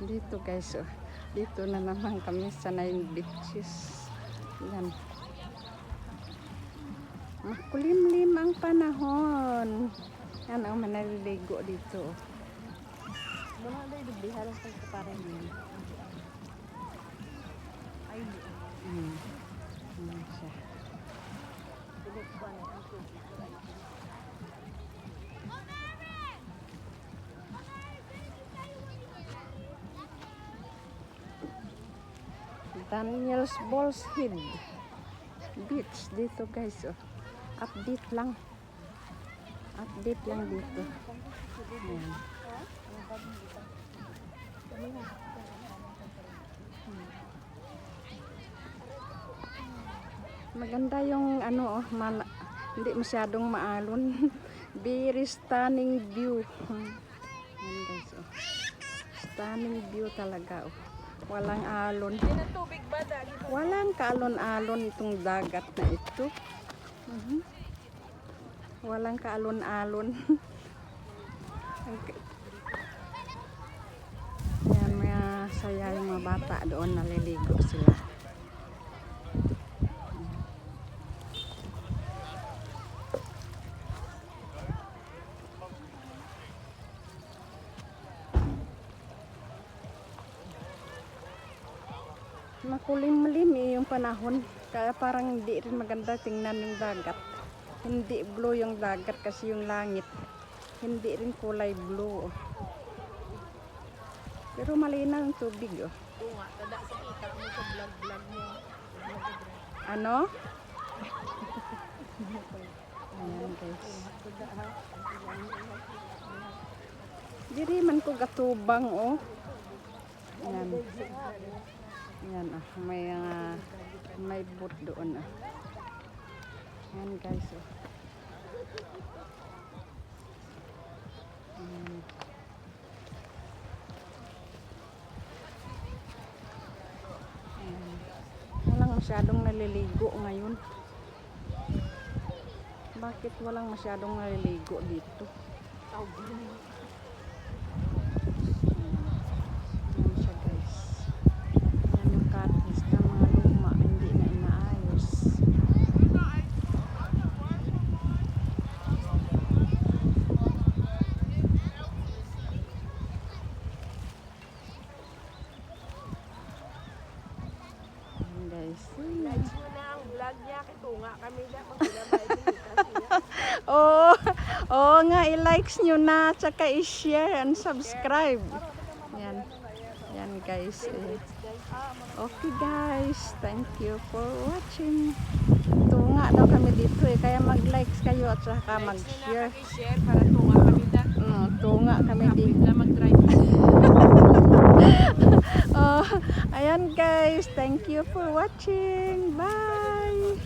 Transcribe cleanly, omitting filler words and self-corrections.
Dito guys, oh. Dito na naman kami sa Nine Beaches. Yan. Makulimlim ang panahon. Yan ang manaliligo dito. Mga day dublihan ang pagkaparang yun. Ay, Yan siya. bilit ko na ang tubig. Daniel's Balls Head Beach dito guys, oh. Update lang dito. Ayan. Maganda yung ano, oh, hindi masyadong maalon. Very stunning view. Ayan guys, oh. Stunning view talaga, oh. Walang alon. Tubig ba dali? Walang kaalon-alon itong dagat na ito. Walang kaalon-alon. Ayan, may saya yung mga bata doon, naliligo sila. Makulimlim yung panahon, kaya parang hindi rin maganda tingnan yung dagat. Hindi blue yung dagat kasi yung langit hindi rin kulay blue, oh. Pero malinaw yung tubig, oh. Oo nga, tada sa kita mo sa vlog mo. Ano? Ayan guys, diri man ko gatubang, oh. Ayan. Ayan, oh. May boat doon, oh. Ayan guys, oh. Ayan. Ayan. Walang masyadong naliligo ngayon. Bakit walang masyadong naliligo dito? Ayan siya guys. Ayan yung cottage na mga luma, hindi na inaayos. Ayan guys. Like mo na ang vlog niya, kitunga kami na magpinabay din. Oo, oo nga, i-likes nyo na, tsaka i-share and subscribe. Yan, yan guys. Okay guys, thank you for watching. Tunga daw kami dito, kaya mag-likes kayo at saka mag-share. Share para tunga kami na. Tunga kami dito. Na mag-drive. Oh, ayan guys, thank you for watching. Bye!